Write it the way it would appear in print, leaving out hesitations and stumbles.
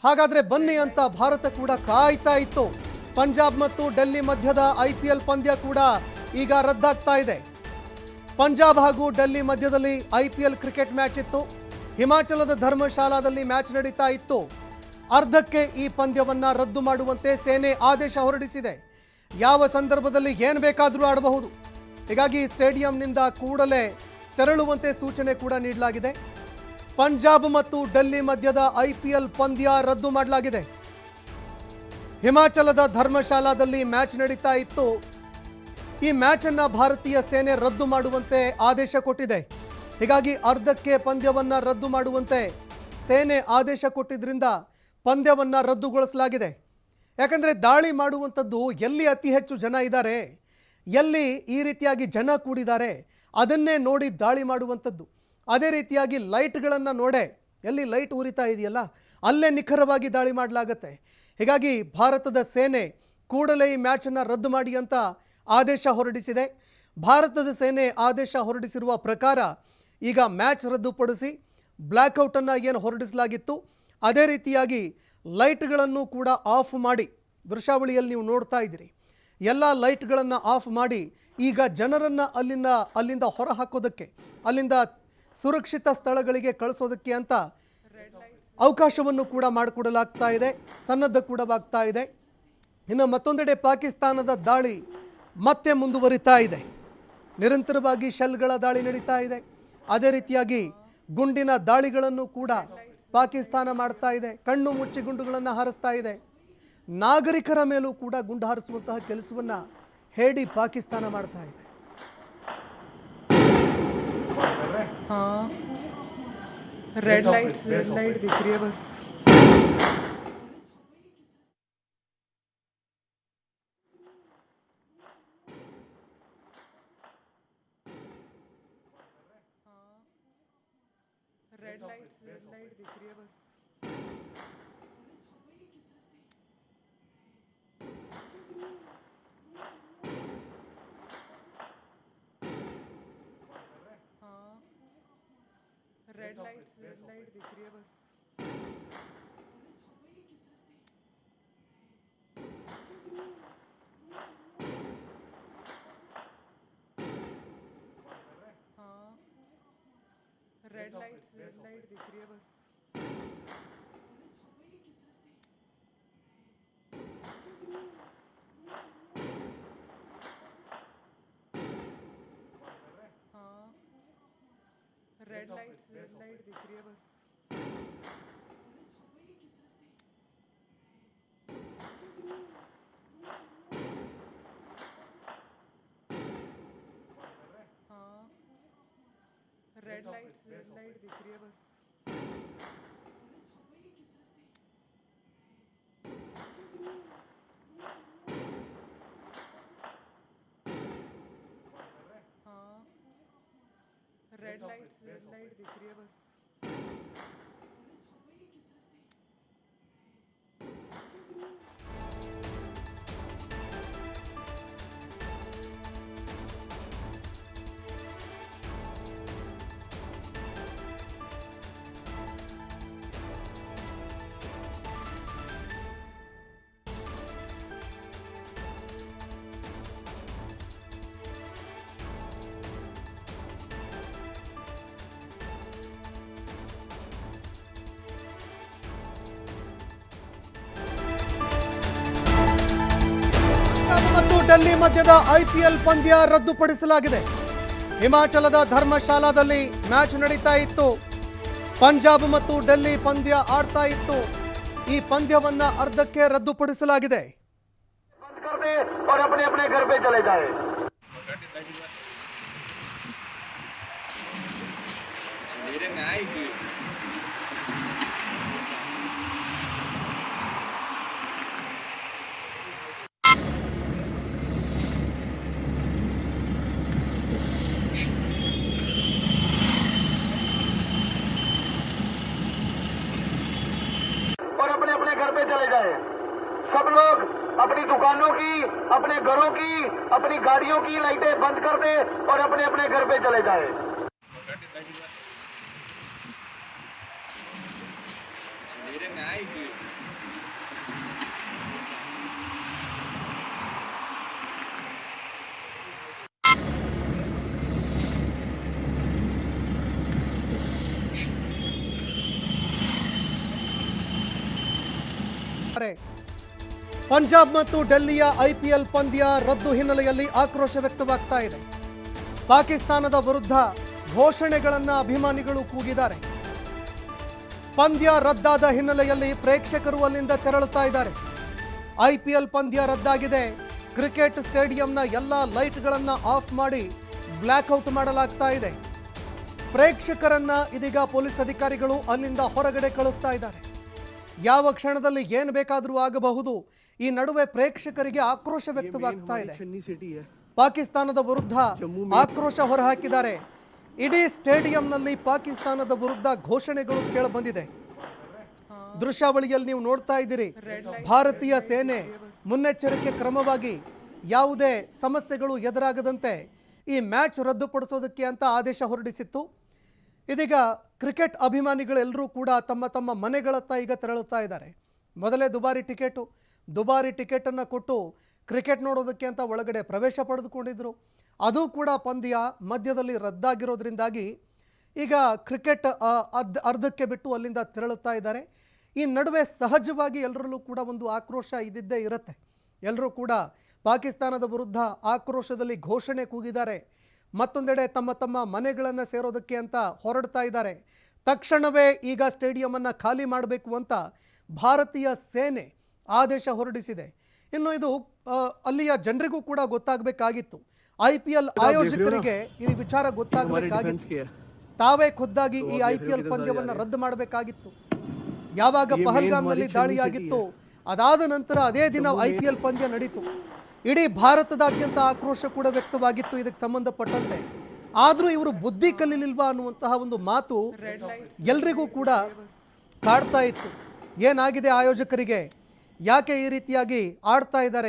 ಹಾಗಾದ್ರೆ ಬನ್ನಿ ಅಂತ ಭಾರತ ಕೂಡ ಕಾಯ್ತಾ ಇತ್ತು. ಪಂಜಾಬ್ ಮತ್ತು ಡೆಲ್ಲಿ ಮಧ್ಯದ IPL ಪಂದ್ಯ ಕೂಡ ಈಗ ರದ್ದಾಗ್ತಾ ಇದೆ. ಪಂಜಾಬ್ ಹಾಗೂ ಡೆಲ್ಲಿ ಮಧ್ಯದಲ್ಲಿ IPL ಕ್ರಿಕೆಟ್ ಮ್ಯಾಚ್ ಇತ್ತು. ಹಿಮಾಚಲದ ಧರ್ಮಶಾಲಾದಲ್ಲಿ ಮ್ಯಾಚ್ ನಡೀತಾ ಇತ್ತು. ಅರ್ಧಕ್ಕೆ ಈ ಪಂದ್ಯವನ್ನ ರದ್ದು ಮಾಡುವಂತೆ ಸೇನೆ ಆದೇಶ ಹೊರಡಿಸಿದೆ. ಯಾವ ಸಂದರ್ಭದಲ್ಲಿ ಏನು ಬೇಕಾದರೂ ಆಡಬಹುದು. ಹೀಗಾಗಿ ಸ್ಟೇಡಿಯಂನಿಂದ ಕೂಡಲೇ ತೆರಳುವಂತೆ ಸೂಚನೆ ಕೂಡ ನೀಡಲಾಗಿದೆ. ಪಂಜಾಬ್ ಮತ್ತು ಡೆಲ್ಲಿ ಮಧ್ಯದ IPL ಪಂದ್ಯ ರದ್ದು ಮಾಡಲಾಗಿದೆ. ಹಿಮಾಚಲದ ಧರ್ಮಶಾಲಾದಲ್ಲಿ ಮ್ಯಾಚ್ ನಡೀತಾ ಇತ್ತು. ಈ ಮ್ಯಾಚ್ ಅನ್ನ ಭಾರತೀಯ ಸೇನೆ ರದ್ದು ಮಾಡುವಂತೆ ಆದೇಶ ಕೊಟ್ಟಿದೆ. ಹೀಗಾಗಿ ಅರ್ಧಕ್ಕೆ ಪಂದ್ಯವನ್ನ ರದ್ದು ಮಾಡುವಂತೆ ಸೇನೆ ಆದೇಶ ಕೊಟ್ಟಿದ್ರಿಂದ ಪಂದ್ಯವನ್ನ ರದ್ದುಗೊಳಿಸಲಾಗಿದೆ. ಯಾಕಂದರೆ ದಾಳಿ ಮಾಡುವಂಥದ್ದು ಎಲ್ಲಿ ಅತಿ ಹೆಚ್ಚು ಜನ ಇದ್ದಾರೆ, ಎಲ್ಲಿ ಈ ರೀತಿಯಾಗಿ ಜನ ಕೂಡಿದ್ದಾರೆ ಅದನ್ನೇ ನೋಡಿ ದಾಳಿ ಮಾಡುವಂಥದ್ದು. ಅದೇ ರೀತಿಯಾಗಿ ಲೈಟ್ಗಳನ್ನು ನೋಡೇ, ಎಲ್ಲಿ ಲೈಟ್ ಉರಿತಾ ಇದೆಯಲ್ಲ ಅಲ್ಲೇ ನಿಖರವಾಗಿ ದಾಳಿ ಮಾಡಲಾಗತ್ತೆ. ಹೀಗಾಗಿ ಭಾರತದ ಸೇನೆ ಕೂಡಲೇ ಈ ಮ್ಯಾಚನ್ನು ರದ್ದು ಮಾಡಿ ಅಂತ ಆದೇಶ ಹೊರಡಿಸಿದೆ. ಭಾರತದ ಸೇನೆ ಆದೇಶ ಹೊರಡಿಸಿರುವ ಪ್ರಕಾರ ಈಗ ಮ್ಯಾಚ್ ರದ್ದುಪಡಿಸಿ ಬ್ಲ್ಯಾಕ್ಔಟನ್ನು ಏನು ಹೊರಡಿಸಲಾಗಿತ್ತು ಅದೇ ರೀತಿಯಾಗಿ ಲೈಟ್ಗಳನ್ನು ಕೂಡ ಆಫ್ ಮಾಡಿ, ದೃಶ್ಯಾವಳಿಯಲ್ಲಿ ನೀವು ನೋಡ್ತಾ ಇದ್ದೀರಿ, ಎಲ್ಲ ಲೈಟ್ಗಳನ್ನು ಆಫ್ ಮಾಡಿ ಈಗ ಜನರನ್ನು ಅಲ್ಲಿಂದ ಹೊರ ಹಾಕೋದಕ್ಕೆ, ಅಲ್ಲಿಂದ ಸುರಕ್ಷಿತ ಸ್ಥಳಗಳಿಗೆ ಕಳಿಸೋದಕ್ಕೆ ಅಂತ ಅವಕಾಶವನ್ನು ಕೂಡ ಮಾಡಿಕೊಡಲಾಗ್ತಾ ಇದೆ. ಸನ್ನದ್ಧ ಕೂಡವಾಗ್ತಾ ಇದೆ. ಇನ್ನು ಮತ್ತೊಂದೆಡೆ ಪಾಕಿಸ್ತಾನದ ದಾಳಿ ಮತ್ತೆ ಮುಂದುವರಿತಾ ಇದೆ. ನಿರಂತರವಾಗಿ ಶೆಲ್ಗಳ ದಾಳಿ ನಡೀತಾ ಇದೆ. ಅದೇ ರೀತಿಯಾಗಿ ಗುಂಡಿನ ದಾಳಿಗಳನ್ನು ಕೂಡ ಪಾಕಿಸ್ತಾನ ಮಾಡ್ತಾ ಇದೆ. ಕಣ್ಣು ಮುಚ್ಚಿ ಗುಂಡುಗಳನ್ನು ಹಾರಿಸ್ತಾ ಇದೆ. ನಾಗರಿಕರ ಮೇಲೂ ಕೂಡ ಗುಂಡು ಹಾರಿಸುವಂತಹ ಕೆಲಸವನ್ನು ಹೇಳಿ ಪಾಕಿಸ್ತಾನ ಮಾಡ್ತಾ ಇದೆ. रेड लाइट दिख रही है बस. रेड लाइट दिख रही है बस. रेड लाइट दिख रही है बस. हाँ, रेड लाइट दिख रही है बस. हाँ, रेड लाइट दिख रही है बस. हाँ, रेड लाइट दिख रही है बस. हाँ, रेड लाइट दिख रही है बस. ಮತ್ತು ಡೆಲ್ಲಿ ಮಧ್ಯದ IPL ಪಂದ್ಯ ರದ್ದುಪಡಿಸಲಾಗಿದೆ. ಹಿಮಾಚಲದ ಧರ್ಮಶಾಲಾದಲ್ಲಿ ಮ್ಯಾಚ್ ನಡೀತಾ ಇತ್ತು. ಪಂಜಾಬ್ ಮತ್ತು ಡೆಲ್ಲಿ ಪಂದ್ಯ ಆಡ್ತಾ ಇತ್ತು. ಈ ಪಂದ್ಯವನ್ನ ಅರ್ಧಕ್ಕೆ ರದ್ದುಪಡಿಸಲಾಗಿದೆ. घर पे चले जाए। सब लोग अपनी दुकानों की, अपने घरों की, अपनी गाड़ियों की लाइटें बंद कर दे और अपने अपने घर पे चले जाए। मेरे में आई ಪಂಜಾಬ್ ಮತ್ತು ಡೆಲ್ಲಿಯ ಐಪಿಎಲ್ ಪಂದ್ಯ ರದ್ದು ಹಿನ್ನೆಲೆಯಲ್ಲಿ ಆಕ್ರೋಶ ವ್ಯಕ್ತವಾಗ್ತಾ ಇದೆ. ಪಾಕಿಸ್ತಾನದ ವಿರುದ್ಧ ಘೋಷಣೆಗಳನ್ನ ಅಭಿಮಾನಿಗಳು ಕೂಗಿದ್ದಾರೆ. ಪಂದ್ಯ ರದ್ದಾದ ಹಿನ್ನೆಲೆಯಲ್ಲಿ ಪ್ರೇಕ್ಷಕರು ಅಲ್ಲಿಂದ ತೆರಳುತ್ತಾ ಇದ್ದಾರೆ. ಐಪಿಎಲ್ ಪಂದ್ಯ ರದ್ದಾಗಿದೆ. ಕ್ರಿಕೆಟ್ ಸ್ಟೇಡಿಯಂನ ಎಲ್ಲ ಲೈಟ್ಗಳನ್ನು ಆಫ್ ಮಾಡಿ ಬ್ಲ್ಯಾಕ್ಔಟ್ ಮಾಡಲಾಗ್ತಾ ಇದೆ. ಪ್ರೇಕ್ಷಕರನ್ನ ಇದೀಗ ಪೊಲೀಸ್ ಅಧಿಕಾರಿಗಳು ಅಲ್ಲಿಂದ ಹೊರಗಡೆ ಕಳಿಸ್ತಾ ಇದ್ದಾರೆ. ಯಾವ ಕ್ಷಣದಲ್ಲಿ ಏನು ಬೇಕಾದರೂ ಆಗಬಹುದು. ಈ ನಡುವೆ ಪ್ರೇಕ್ಷಕರಿಗೆ ಆಕ್ರೋಶ ವ್ಯಕ್ತವಾಗ್ತಾ ಇದೆ. ಪಾಕಿಸ್ತಾನದ ವಿರುದ್ಧ ಆಕ್ರೋಶ ಹೊರಹಾಕಿದ್ದಾರೆ. ಇಡೀ ಸ್ಟೇಡಿಯಂನಲ್ಲಿ ಪಾಕಿಸ್ತಾನದ ವಿರುದ್ಧ ಘೋಷಣೆಗಳು ಕೇಳಿಬಂದಿದೆ. ದೃಶ್ಯಾವಳಿಯಲ್ಲಿ ನೀವು ನೋಡ್ತಾ ಇದ್ದೀರಿ. ಭಾರತೀಯ ಸೇನೆ ಮುನ್ನೆಚ್ಚರಿಕೆ ಕ್ರಮವಾಗಿ ಯಾವುದೇ ಸಮಸ್ಯೆಗಳು ಎದುರಾಗದಂತೆ ಈ ಮ್ಯಾಚ್ ರದ್ದುಪಡಿಸೋದಕ್ಕೆ ಅಂತ ಆದೇಶ ಹೊರಡಿಸಿತ್ತು. ಇದೀಗ ಕ್ರಿಕೆಟ್ ಅಭಿಮಾನಿಗಳೆಲ್ಲರೂ ಕೂಡ ತಮ್ಮ ತಮ್ಮ ಮನೆಗಳತ್ತ ಈಗ ತೆರಳುತ್ತಾ ಇದ್ದಾರೆ. ಮೊದಲೇ ದುಬಾರಿ ಟಿಕೆಟನ್ನು ಕೊಟ್ಟು ಕ್ರಿಕೆಟ್ ನೋಡೋದಕ್ಕೆ ಅಂತ ಒಳಗಡೆ ಪ್ರವೇಶ ಪಡೆದುಕೊಂಡಿದ್ದರು. ಅದು ಕೂಡ ಪಂದ್ಯ ಮಧ್ಯದಲ್ಲಿ ರದ್ದಾಗಿರೋದ್ರಿಂದಾಗಿ ಈಗ ಕ್ರಿಕೆಟ್ ಅರ್ಧಕ್ಕೆ ಬಿಟ್ಟು ಅಲ್ಲಿಂದ ತೆರಳುತ್ತಾ ಇದ್ದಾರೆ. ಈ ನಡುವೆ ಸಹಜವಾಗಿ ಎಲ್ಲರಲ್ಲೂ ಕೂಡ ಒಂದು ಆಕ್ರೋಶ ಇದ್ದಿದ್ದೇ ಇರುತ್ತೆ. ಎಲ್ಲರೂ ಕೂಡ ಪಾಕಿಸ್ತಾನದ ವಿರುದ್ಧ ಆಕ್ರೋಶದಲ್ಲಿ ಘೋಷಣೆ ಕೂಗಿದ್ದಾರೆ. ಮತ್ತೊಂದೆಡೆ ತಮ್ಮ ತಮ್ಮ ಮನೆಗಳನ್ನು ಸೇರೋದಕ್ಕೆ ಅಂತ ಹೊರಡ್ತಾ ಇದ್ದಾರೆ. ತಕ್ಷಣವೇ ಈಗ ಸ್ಟೇಡಿಯಮನ್ನು ಖಾಲಿ ಮಾಡಬೇಕು ಅಂತ ಭಾರತೀಯ ಸೇನೆ ಆದೇಶ ಹೊರಡಿಸಿದೆ. ಇನ್ನು ಇದು ಅಲ್ಲಿಯ ಜನರಿಗೂ ಕೂಡ ಗೊತ್ತಾಗಬೇಕಾಗಿತ್ತು. IPL ಆಯೋಜಕರಿಗೆ ಈ ವಿಚಾರ ಗೊತ್ತಾಗಬೇಕಾಗಿತ್ತು. ತಾವೇ ಖುದ್ದಾಗಿ ಈ IPL ಪಂದ್ಯವನ್ನು ರದ್ದು ಮಾಡಬೇಕಾಗಿತ್ತು. ಯಾವಾಗ ಪಹಲ್ಗಾಮ್ನಲ್ಲಿ ದಾಳಿಯಾಗಿತ್ತು ಅದಾದ ನಂತರ ಅದೇ ದಿನ IPL ಪಂದ್ಯ ನಡೀತು. ಇಡೀ ಭಾರತದಾದ್ಯಂತ ಆಕ್ರೋಶ ಕೂಡ ವ್ಯಕ್ತವಾಗಿತ್ತು ಇದಕ್ಕೆ ಸಂಬಂಧಪಟ್ಟಂತೆ. ಆದರೂ ಇವರು ಬುದ್ಧಿ ಕಲಿಲಿಲ್ವಾ ಅನ್ನುವಂತಹ ಒಂದು ಮಾತು ಎಲ್ರಿಗೂ ಕೂಡ ಕಾಡ್ತಾ ಇತ್ತು. ಏನಾಗಿದೆ ಆಯೋಜಕರಿಗೆ? ಯಾಕೆ ಈ ರೀತಿಯಾಗಿ ಆಡ್ತಾ ಇದ್ದಾರೆ?